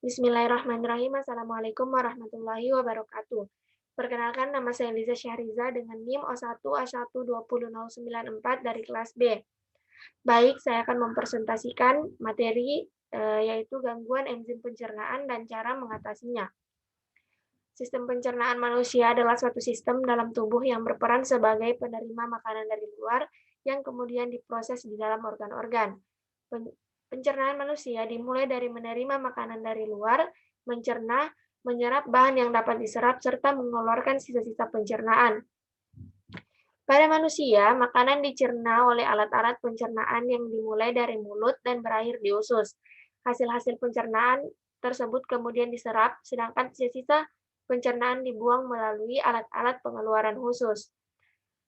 Bismillahirrahmanirrahim. Assalamualaikum warahmatullahi wabarakatuh. Perkenalkan, nama saya Liza Syahriza dengan NIM O1A12094 dari kelas B. Baik, saya akan mempresentasikan materi yaitu gangguan enzim pencernaan dan cara mengatasinya. Sistem pencernaan manusia adalah suatu sistem dalam tubuh yang berperan sebagai penerima makanan dari luar yang kemudian diproses di dalam organ-organ. Pencernaan manusia dimulai dari menerima makanan dari luar, mencerna, menyerap bahan yang dapat diserap, serta mengeluarkan sisa-sisa pencernaan. Pada manusia, makanan dicerna oleh alat-alat pencernaan yang dimulai dari mulut dan berakhir di usus. Hasil-hasil pencernaan tersebut kemudian diserap, sedangkan sisa-sisa pencernaan dibuang melalui alat-alat pengeluaran khusus.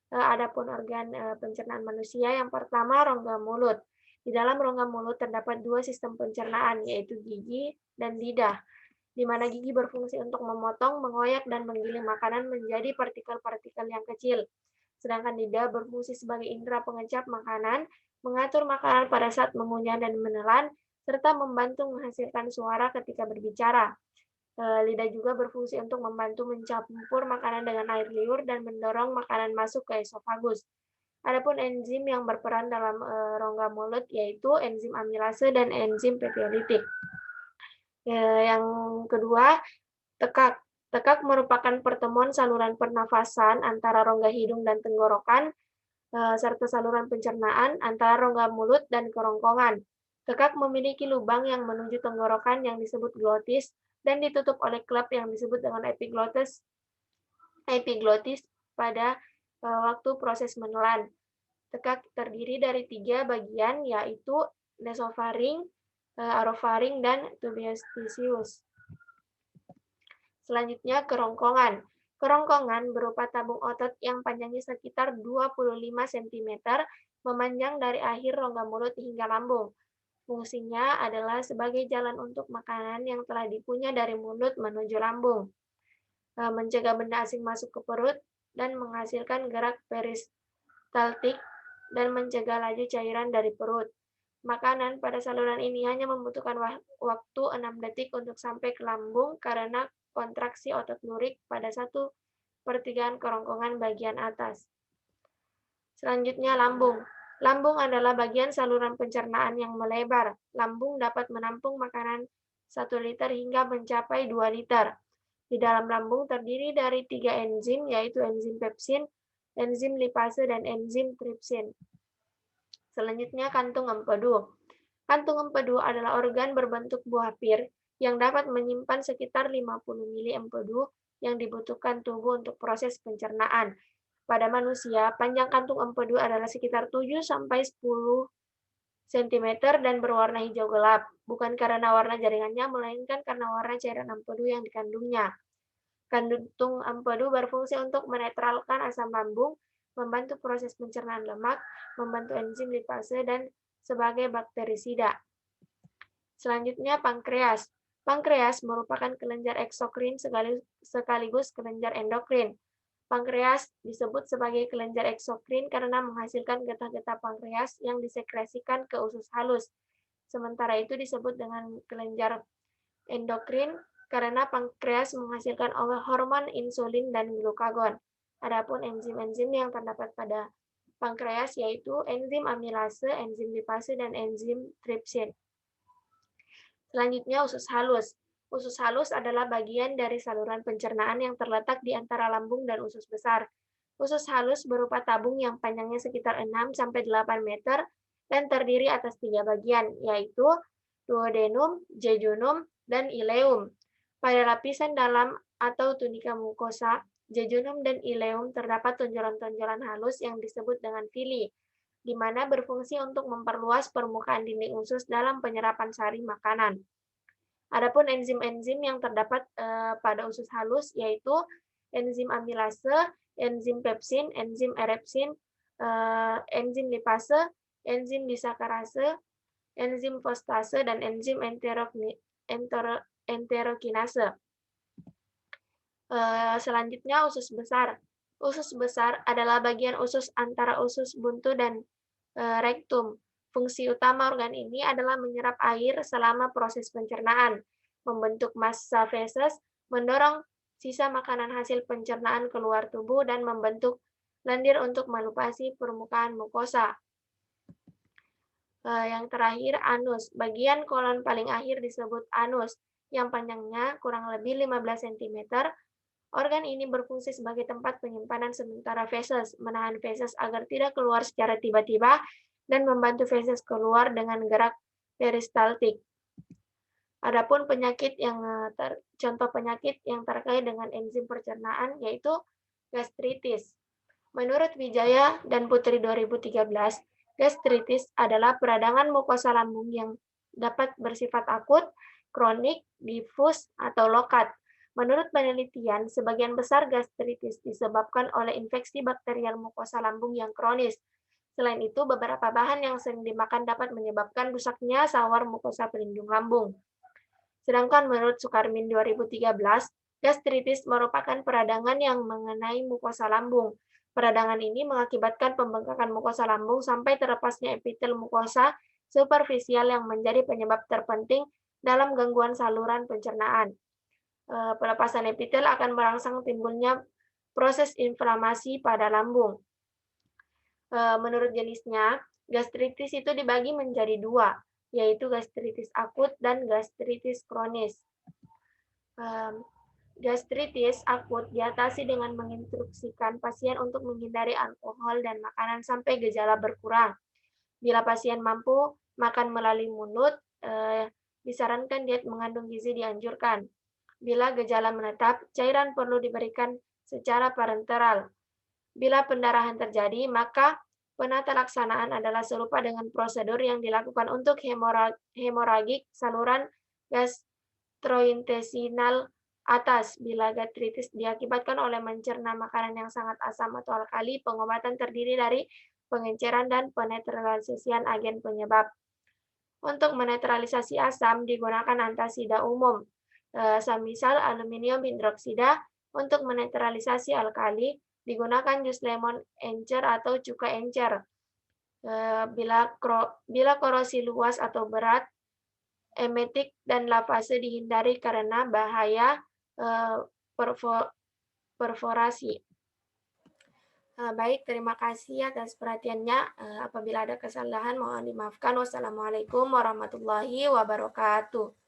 Adapun organ pencernaan manusia, yang pertama rongga mulut. Di dalam rongga mulut terdapat dua sistem pencernaan, yaitu gigi dan lidah, di mana gigi berfungsi untuk memotong, mengoyak, dan menggiling makanan menjadi partikel-partikel yang kecil. Sedangkan lidah berfungsi sebagai indera pengecap makanan, mengatur makanan pada saat mengunyah dan menelan, serta membantu menghasilkan suara ketika berbicara. Lidah juga berfungsi untuk membantu mencampur makanan dengan air liur dan mendorong makanan masuk ke esofagus. Adapun enzim yang berperan dalam rongga mulut yaitu enzim amilase dan enzim peptidik. Yang kedua, tekak. Tekak merupakan pertemuan saluran pernafasan antara rongga hidung dan tenggorokan, serta saluran pencernaan antara rongga mulut dan kerongkongan. Tekak memiliki lubang yang menuju tenggorokan yang disebut glotis dan ditutup oleh klep yang disebut dengan epiglotis pada waktu proses menelan. Tekak terdiri dari 3 bagian, yaitu nasofaring, orofaring, dan tuberosius. Selanjutnya, kerongkongan. Kerongkongan berupa tabung otot yang panjangnya sekitar 25 cm, memanjang dari akhir rongga mulut hingga lambung. Fungsinya adalah sebagai jalan untuk makanan yang telah dipunya dari mulut menuju lambung, mencegah benda asing masuk ke perut, dan menghasilkan gerak peristaltik dan mencegah laju cairan dari perut. Makanan pada saluran ini hanya membutuhkan waktu 6 detik untuk sampai ke lambung karena kontraksi otot lurik pada 1/3 kerongkongan bagian atas. Selanjutnya, lambung. Lambung adalah bagian saluran pencernaan yang melebar. Lambung dapat menampung makanan 1 liter hingga mencapai 2 liter. Di dalam lambung terdiri dari 3 enzim, yaitu enzim pepsin, enzim lipase, dan enzim tripsin. Selanjutnya, kantung empedu. Kantung empedu adalah organ berbentuk buah pir yang dapat menyimpan sekitar 50 mili empedu yang dibutuhkan tubuh untuk proses pencernaan. Pada manusia, panjang kantung empedu adalah sekitar 7-10 cm dan berwarna hijau gelap, bukan karena warna jaringannya, melainkan karena warna cairan empedu yang dikandungnya. Kantung empedu berfungsi untuk menetralkan asam lambung, membantu proses pencernaan lemak, membantu enzim lipase, dan sebagai bakterisida. Selanjutnya, pankreas. Pankreas merupakan kelenjar eksokrin sekaligus kelenjar endokrin. Pankreas disebut sebagai kelenjar eksokrin karena menghasilkan getah-getah pankreas yang disekresikan ke usus halus. Sementara itu disebut dengan kelenjar endokrin karena pankreas menghasilkan hormon insulin dan glukagon. Adapun enzim-enzim yang terdapat pada pankreas yaitu enzim amilase, enzim lipase, dan enzim tripsin. Selanjutnya, usus halus. Usus halus adalah bagian dari saluran pencernaan yang terletak di antara lambung dan usus besar. Usus halus berupa tabung yang panjangnya sekitar 6-8 meter dan terdiri atas 3 bagian, yaitu duodenum, jejunum, dan ileum. Pada lapisan dalam atau tunika mukosa, jejunum dan ileum terdapat tonjolan-tonjolan halus yang disebut dengan villi, di mana berfungsi untuk memperluas permukaan dinding usus dalam penyerapan sari makanan. Adapun enzim-enzim yang terdapat pada usus halus yaitu enzim amilase, enzim pepsin, enzim erepsin, enzim lipase, enzim disakarase, enzim fosfatase, dan enzim enterokinase. Selanjutnya, usus besar. Usus besar adalah bagian usus antara usus buntu dan rektum. Fungsi utama organ ini adalah menyerap air selama proses pencernaan. membentuk massa feses, mendorong sisa makanan hasil pencernaan keluar tubuh, dan membentuk lendir untuk melupasi permukaan mukosa. Yang terakhir, anus. Bagian kolon paling akhir disebut anus, yang panjangnya kurang lebih 15 cm. Organ ini berfungsi sebagai tempat penyimpanan sementara feses, menahan feses agar tidak keluar secara tiba-tiba, dan membantu feses keluar dengan gerak peristaltik. Adapun contoh penyakit yang terkait dengan enzim pencernaan yaitu gastritis. Menurut Wijaya dan Putri 2013, gastritis adalah peradangan mukosa lambung yang dapat bersifat akut, kronik, difus, atau lokat. Menurut penelitian, sebagian besar gastritis disebabkan oleh infeksi bakterial mukosa lambung yang kronis. Selain itu, beberapa bahan yang sering dimakan dapat menyebabkan rusaknya sawar mukosa pelindung lambung. Sedangkan menurut Sukarmin 2013, gastritis merupakan peradangan yang mengenai mukosa lambung. Peradangan ini mengakibatkan pembengkakan mukosa lambung sampai terlepasnya epitel mukosa superficial yang menjadi penyebab terpenting dalam gangguan saluran pencernaan. Pelepasan epitel akan merangsang timbulnya proses inflamasi pada lambung. Menurut jenisnya, gastritis itu dibagi menjadi dua, yaitu gastritis akut dan gastritis kronis. Gastritis akut diatasi dengan menginstruksikan pasien untuk menghindari alkohol dan makanan sampai gejala berkurang. Bila pasien mampu makan melalui mulut, disarankan diet mengandung gizi dianjurkan. Bila gejala menetap, cairan perlu diberikan secara parenteral. Bila pendarahan terjadi, maka penata laksanaan adalah serupa dengan prosedur yang dilakukan untuk hemoragik saluran gastrointestinal atas. Bila gastritis diakibatkan oleh mencerna makanan yang sangat asam atau alkali, pengobatan terdiri dari pengenceran dan penetralisasian agen penyebab. Untuk menetralisasi asam digunakan antasida umum, semisal aluminium hidroksida. Untuk menetralisasi alkali digunakan jus lemon encer atau cuka encer. Bila korosi luas atau berat, emetik dan lavase dihindari karena bahaya perforasi. Baik, terima kasih atas perhatiannya. Apabila ada kesalahan mohon dimaafkan. Wassalamualaikum warahmatullahi wabarakatuh.